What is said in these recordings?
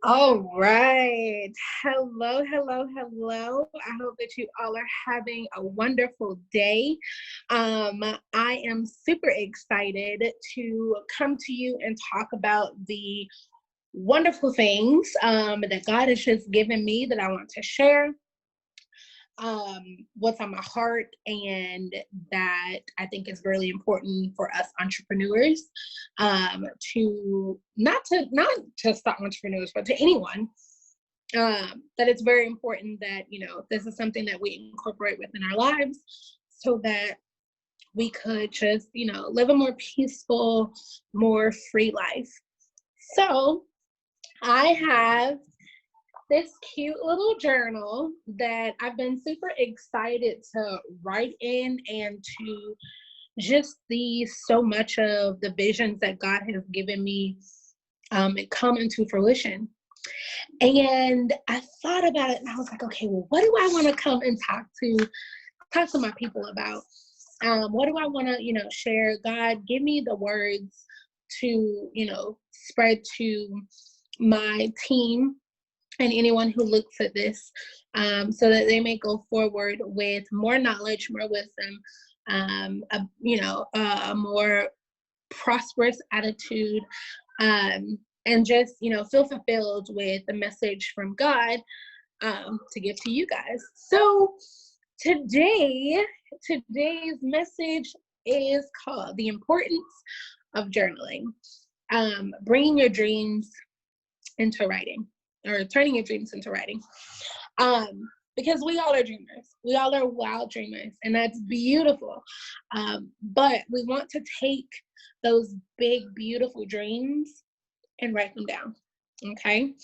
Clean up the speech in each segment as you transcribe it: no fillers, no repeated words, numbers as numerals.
All right. Hello, hello, hello. I hope that you all are having a wonderful day. I am super excited to come to you and talk about the wonderful things that God has just given me that I want to share, what's on my heart, and that I think is really important for us entrepreneurs, to not just entrepreneurs, but to anyone. That it's very important that this is something that we incorporate within our lives, so that we could just live a more peaceful, more free life. So I have this cute little journal that I've been super excited to write in and to just see so much of the visions that God has given me come into fruition. And I thought about it and I was like, okay, well, what do I want to come and talk to my people about? What do I want to, share? God, give me the words to, spread to my team and anyone who looks at this, so that they may go forward with more knowledge, more wisdom, a more prosperous attitude, and just, feel fulfilled with the message from God, to give to you guys. So today's message is called The Importance of Journaling, bringing your dreams into writing, or turning your dreams into writing. Because we all are dreamers. We all are wild dreamers, and that's beautiful. But we want to take those big, beautiful dreams and write them down. Okay.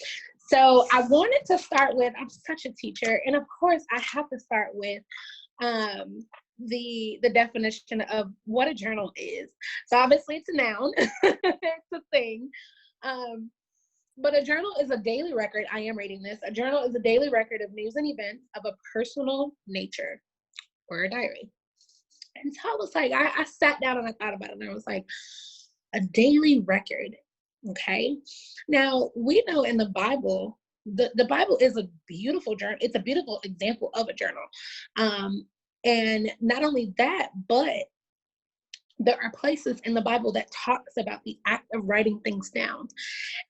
So I wanted to start with, I'm such a teacher, and of course I have to start with the definition of what a journal is. So obviously it's a noun, it's a thing. But a journal is a daily record. I am reading this. A journal is a daily record of news and events of a personal nature, or a diary. And so I was like, I sat down and I thought about it, and I was like, a daily record. Okay. Now, we know in the Bible, the Bible is a beautiful journal. It's a beautiful example of a journal. And not only that, but there are places in the Bible that talks about the act of writing things down.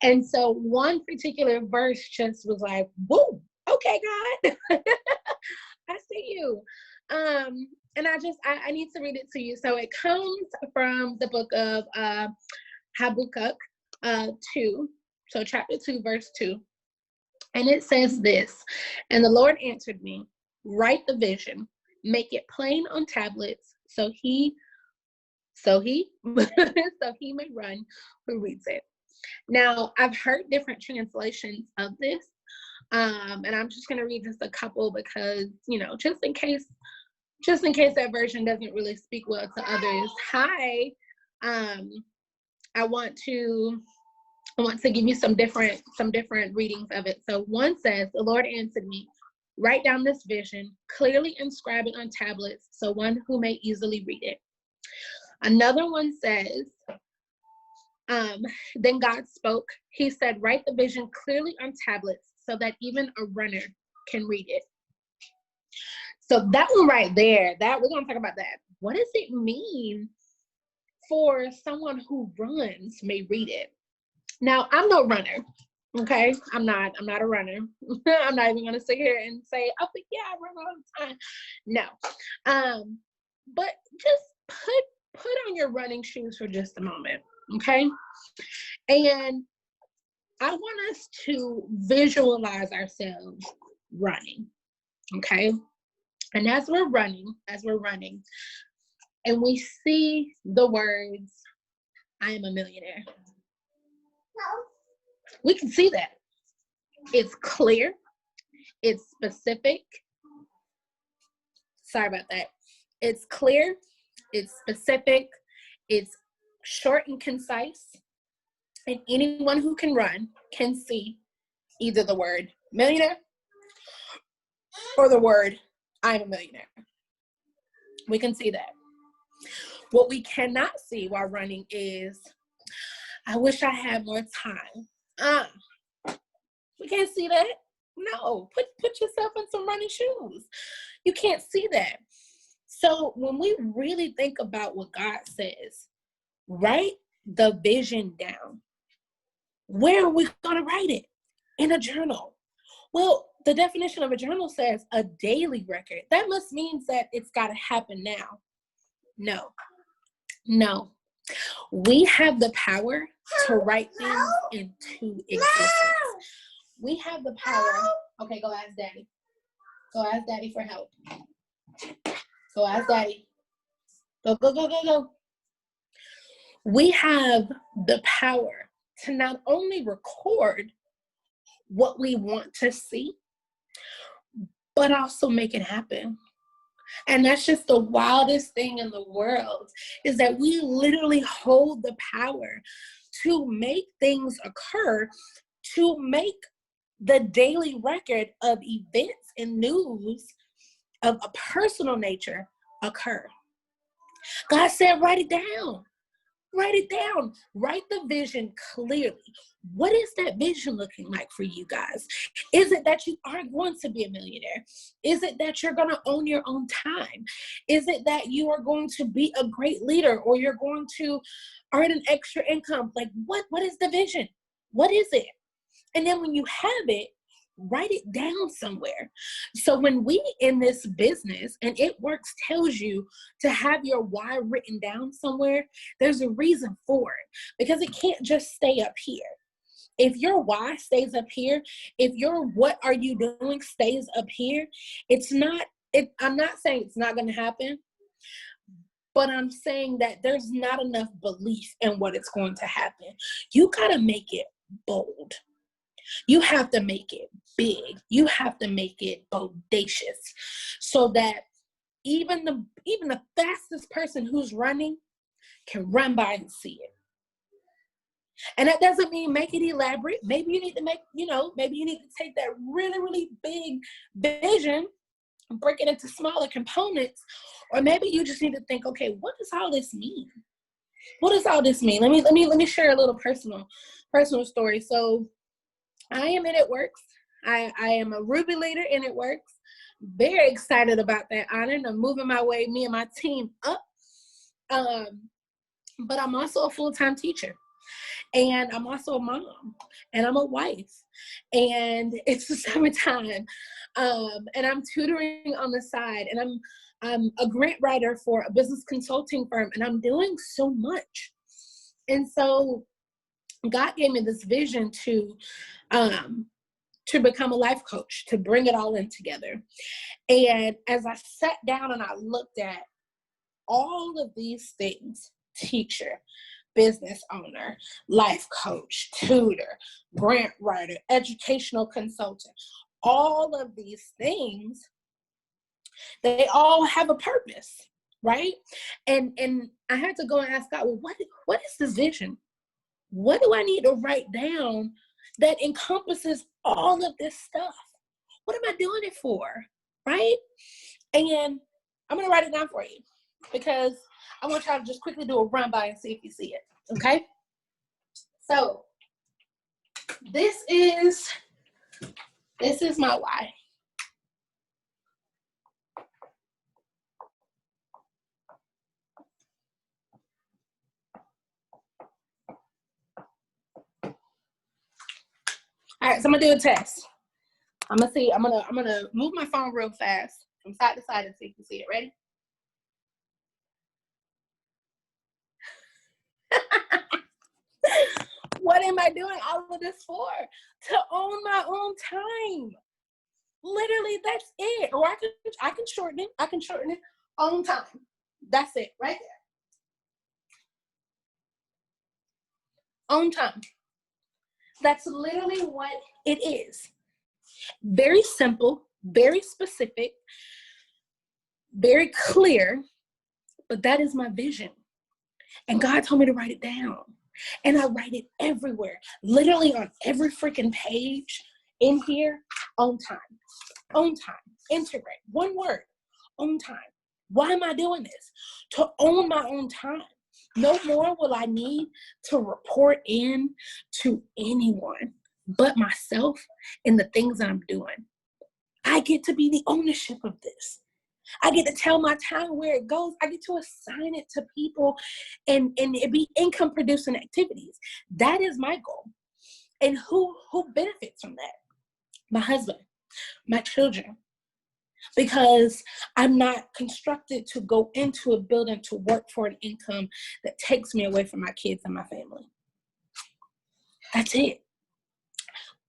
And so one particular verse just was like, whoa, okay, God, I see you. And I need to read it to you. So it comes from the book of Habakkuk 2. So chapter 2, verse 2. And it says this: and the Lord answered me, write the vision, make it plain on tablets, so he may run who reads it. Now, I've heard different translations of this, and I'm just going to read just a couple because, just in case that version doesn't really speak well to others. Hi, I want to give you some different readings of it. So one says, the Lord answered me, write down this vision, clearly inscribe it on tablets, so one who may easily read it. Another one says, then God spoke. He said, write the vision clearly on tablets so that even a runner can read it. So that one right there, that we're going to talk about that. What does it mean for someone who runs may read it? Now, I'm no runner. Okay, I'm not a runner. I'm not even going to sit here and say, oh, but yeah, I run all the time. No. But just put on your running shoes for just a moment, okay? And I want us to visualize ourselves running, okay? And as we're running, and we see the words, I am a millionaire. We can see that. It's clear. It's specific. Sorry about that. It's clear. It's specific. It's short and concise. And anyone who can run can see either the word millionaire or the word I'm a millionaire. We can see that. What we cannot see while running is, I wish I had more time. You can't see that. No, put yourself in some running shoes. You can't see that. So when we really think about what God says, write the vision down. Where are we going to write it? In a journal. Well, the definition of a journal says a daily record. That must mean that it's got to happen now. No. We have the power to write things into existence. We have the power. Okay, go ask Daddy. Go ask Daddy for help. Go ask Daddy. Go. We have the power to not only record what we want to see, but also make it happen. And that's just the wildest thing in the world, is that we literally hold the power to make things occur, to make the daily record of events and news of a personal nature occur. God said, write it down. Write it down. Write the vision clearly. What is that vision looking like for you guys? Is it that you are going to be a millionaire? Is it that you're going to own your own time? Is it that you are going to be a great leader, or you're going to earn an extra income? Like, what is the vision? What is it? And then when you have it, write it down somewhere. So when we in this business, and It Works tells you to have your why written down somewhere, there's a reason for it, because it can't just stay up here. If your why stays up here, if your what are you doing stays up here, I'm not saying it's not going to happen, but I'm saying that there's not enough belief in what it's going to happen. You got to make it bold. You have to make it big. You have to make it bodacious, so that even the fastest person who's running can run by and see it. And that doesn't mean make it elaborate. Maybe you need to take that really, really big vision and break it into smaller components. Or maybe you just need to think, okay, what does all this mean? What does all this mean? Let me share a little personal story. So I am in It Works. I am a Ruby leader in It Works. Very excited about that honor, and I'm moving my way, me and my team, up. But I'm also a full-time teacher, and I'm also a mom, and I'm a wife, and it's the summertime, and I'm tutoring on the side, and I'm a grant writer for a business consulting firm, and I'm doing so much. And so God gave me this vision to become a life coach, to bring it all in together. And as I sat down and I looked at all of these things, teacher, business owner, life coach, tutor, grant writer, educational consultant, all of these things, they all have a purpose, right? And I had to go and ask God, well, what is this vision? What do I need to write down that encompasses all of this stuff? What am I doing it for, right? And I'm going to write it down for you, because I want y'all to just quickly do a run by and see if you see it, okay? So this is my why. All right, so I'm gonna do a test. I'm gonna move my phone real fast from side to side and see if you see it. Ready? What am I doing all of this for? To own my own time. Literally, that's it. Or I can shorten it. I can shorten it. Own time. That's it, right there. Own time. That's literally what it is. Very simple, very specific, very clear, but that is my vision. And God told me to write it down. And I write it everywhere, literally on every freaking page in here. Own time. Own time. Integrate. One word. Own time. Why am I doing this? To own my own time. No more will I need to report in to anyone. but myself and the things that I'm doing. I get to be the ownership of this. I get to tell my time where it goes. I get to assign it to people and it be income producing activities. That is my goal. And who benefits from that? My husband, my children. Because I'm not constructed to go into a building to work for an income that takes me away from my kids and my family. That's it.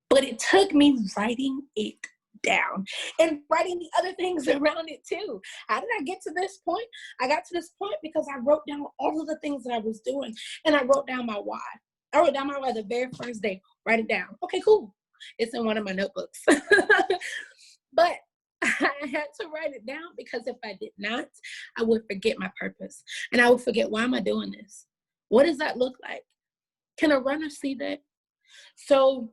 But it took me writing it down and writing the other things around it too. How did I get to this point? I got to this point because I wrote down all of the things that I was doing, and I wrote down my why. I wrote down my why the very first day. Write it down. Okay, cool. It's in one of my notebooks. But I had to write it down because if I did not, I would forget my purpose. And I would forget, why am I doing this? What does that look like? Can a runner see that? So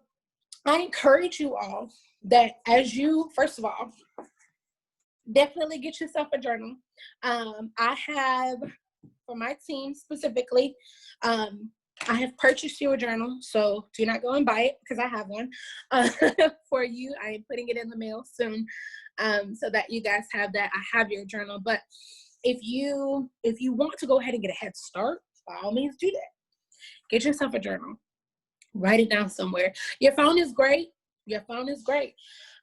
I encourage you all that as you, first of all, definitely get yourself a journal. I have, for my team specifically, I have purchased you a journal, so do not go and buy it because I have one for you. I am putting it in the mail soon so that you guys have that. I have your journal, but if you want to go ahead and get a head start, by all means do that. Get yourself a journal. Write it down somewhere. Your phone is great. Your phone is great.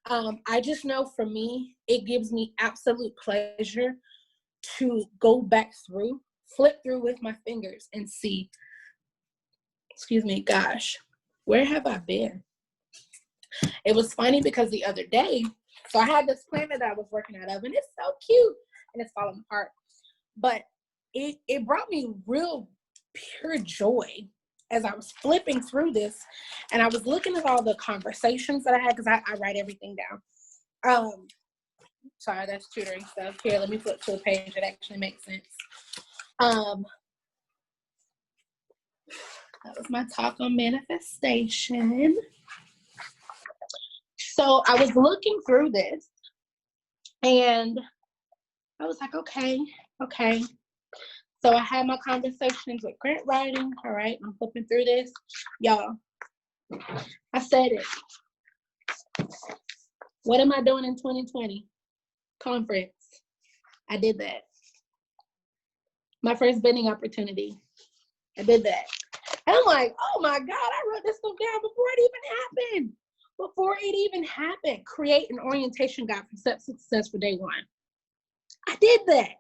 I just know for me, it gives me absolute pleasure to go back through, flip through with my fingers and see, gosh, where have I been? It was funny because the other day, so I had this planner that I was working out of, and it's so cute, and it's falling apart. But it brought me real pure joy as I was flipping through this, and I was looking at all the conversations that I had, because I write everything down. Sorry, that's tutoring stuff. Here, let me flip to a page that actually makes sense. That was my talk on manifestation. So I was looking through this, and I was like, okay. So I had my conversations with grant writing. All right, I'm flipping through this. Y'all, I said it. What am I doing in 2020? Conference. I did that. My first vending opportunity. I did that. And I'm like, oh my God, I wrote this stuff down before it even happened. Create an orientation guide for success for day one. I did that.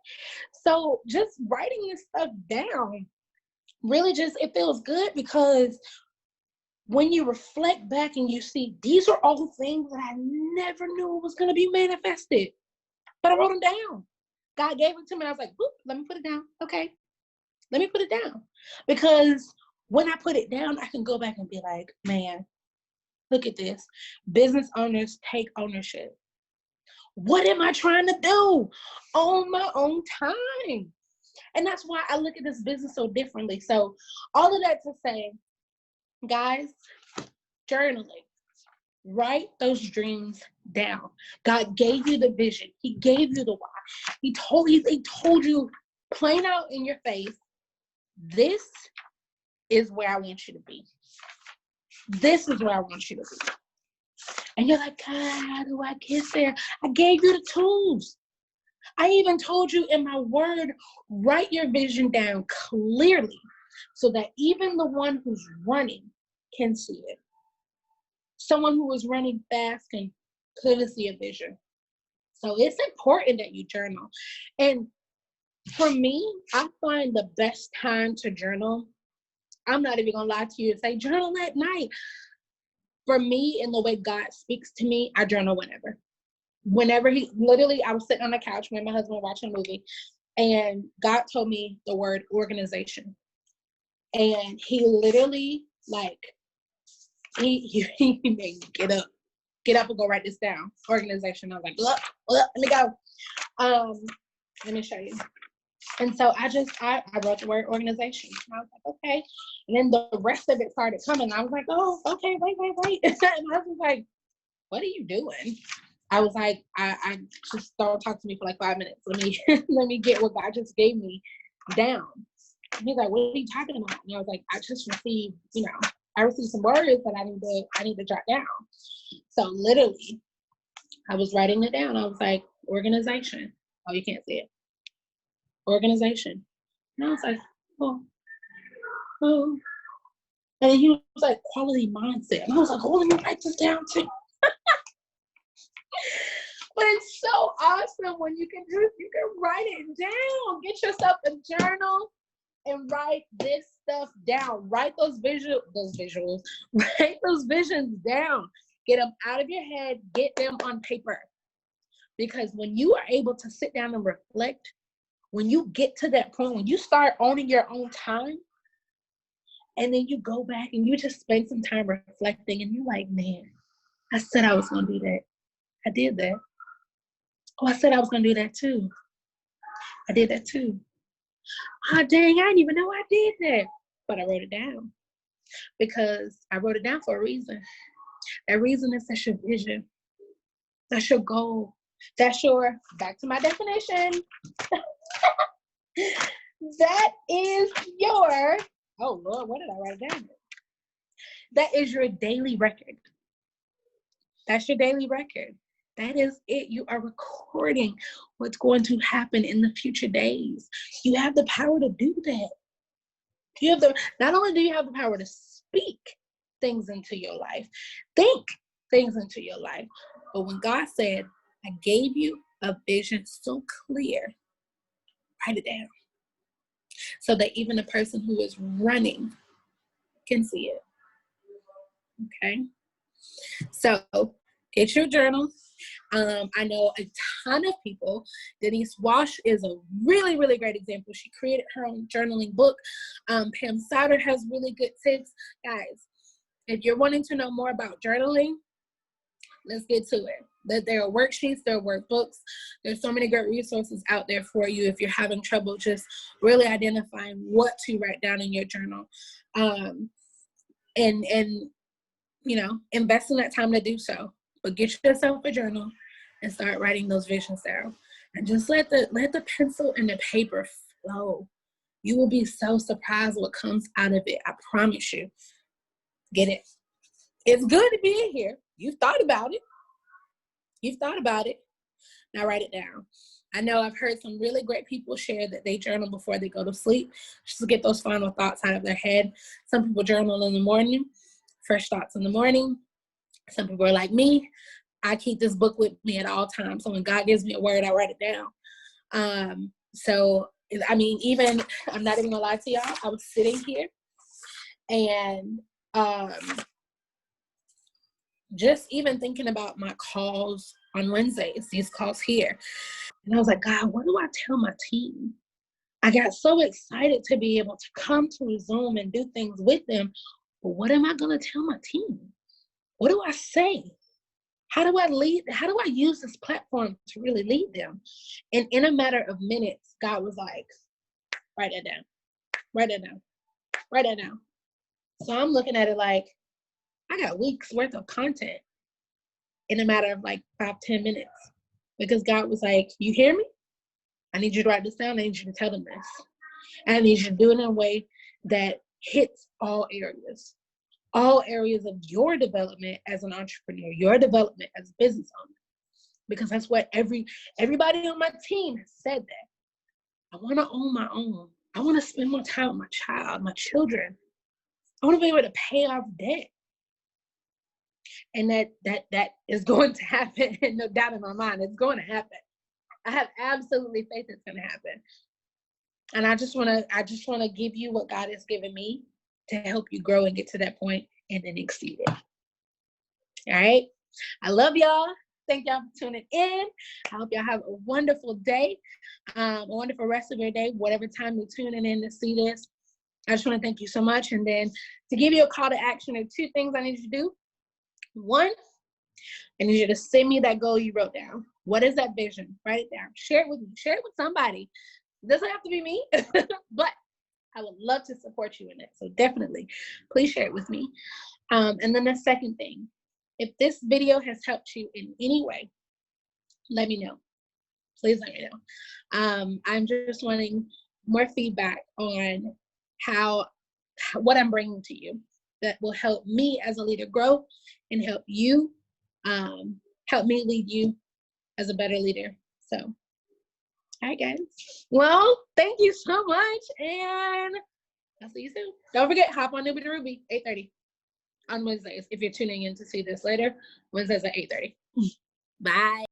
So just writing this stuff down, really just, it feels good, because when you reflect back and you see, these are all things that I never knew was going to be manifested, but I wrote them down. God gave it to me. And I was like, whoop, let me put it down. Okay. Let me put it down. Because when I put it down, I can go back and be like, man, look at this. Business owners take ownership. What am I trying to do on my own time? And that's why I look at this business so differently. So all of that to say, guys, journaling, write those dreams down. God gave you the vision. He gave you the why. He told you plain out in your face, this is where I want you to be. This is where I want you to be. And you're like, God, how do I get there? I gave you the tools. I even told you in my word, write your vision down clearly so that even the one who's running can see it. Someone who is running fast can clearly see a vision. So it's important that you journal. And for me, I find the best time to journal, I'm not even gonna lie to you and say journal at night. For me, in the way God speaks to me, I journal whenever he, literally, I was sitting on the couch with my husband watching a movie, and God told me the word organization. And he literally, like, he made me get up and go write this down. Organization. I was like, look, let me go. Let me show you. And so I wrote the word organization. And I was like, okay. And then the rest of it started coming. I was like, oh, okay, wait. And I was like, what are you doing? I was like, I just don't talk to me for like 5 minutes. Let me get what God just gave me down. And he's like, what are you talking about? And I was like, I just received, I received some words that I need to jot down. So literally, I was writing it down. I was like, organization. Oh, you can't see it. Organization. And I was like, oh. And then he was like, quality mindset. And I was like, oh, let me write this down too. But it's so awesome when you can write it down. Get yourself a journal and write this stuff down. Write those visuals, write those visions down. Get them out of your head, get them on paper. Because when you are able to sit down and reflect, when you get to that point, when you start owning your own time, and then you go back and you just spend some time reflecting, and you're like, man, I said I was going to do that. I did that. Oh, I said I was going to do that too. I did that too. Oh, dang, I didn't even know I did that. But I wrote it down because I wrote it down for a reason. That reason is that's your vision. That's your goal. That's your, back to my definition. That is your, oh Lord, what did I write it down? That is your daily record. That's your daily record. That is it. You are recording what's going to happen in the future days. You have the power to do that. You have not only do you have the power to speak things into your life, think things into your life, but when God said, I gave you a vision so clear, write it down so that even the person who is running can see it. Okay? So get your journal. I know a ton of people. Denise Wash is a really, really great example. She created her own journaling book. Pam Sauter has really good tips. Guys, if you're wanting to know more about journaling, let's get to it. There are worksheets, there are workbooks. There's so many great resources out there for you if you're having trouble just really identifying what to write down in your journal. And you know, invest in that time to do so. But get yourself a journal and start writing those visions down. And just let the pencil and the paper flow. You will be so surprised what comes out of it. I promise you. Get it. It's good to be in here. You've thought about it. You've thought about it. Now write it down. I know I've heard some really great people share that they journal before they go to sleep, just to get those final thoughts out of their head. Some people journal in the morning, fresh thoughts in the morning. Some people are like me. I keep this book with me at all times. So when God gives me a word, I write it down. So, I mean, even, I'm not even gonna lie to y'all, I was sitting here and just even thinking about my calls on Wednesdays, these calls here. And I was like, God, what do I tell my team? I got so excited to be able to come to Zoom and do things with them. But what am I going to tell my team? What do I say? How do I lead? How do I use this platform to really lead them? And in a matter of minutes, God was like, write that down. Write that down. Write that down. So I'm looking at it like, I got weeks worth of content in a matter of like 5-10 minutes. Because God was like, you hear me? I need you to write this down. I need you to tell them this. And I need you to do it in a way that hits all areas of your development as an entrepreneur, your development as a business owner. Because that's what everybody on my team has said that. I want to own my own. I want to spend more time with my child, my children. I want to be able to pay off debt. And that is going to happen, no doubt in my mind. It's going to happen. I have absolutely faith it's going to happen. And I just want to give you what God has given me to help you grow and get to that point and then exceed it. All right. I love y'all. Thank y'all for tuning in. I hope y'all have a wonderful day, a wonderful rest of your day, whatever time you're tuning in to see this. I just want to thank you so much. And then to give you a call to action, there are 2 things I need you to do. 1, I need you to send me that goal you wrote down. What is that vision? Write it down. Share it with me. Share it with somebody. It doesn't have to be me, but I would love to support you in it. So definitely, please share it with me. And then the second thing, if this video has helped you in any way, let me know. Please let me know. I'm just wanting more feedback on what I'm bringing to you. that will help me as a leader grow and help you, help me lead you as a better leader. So, all right, guys. Well, thank you so much, and I'll see you soon. Don't forget, hop on Newbie to Ruby, 8:30 on Wednesdays. If you're tuning in to see this later, Wednesdays at 8:30. Bye.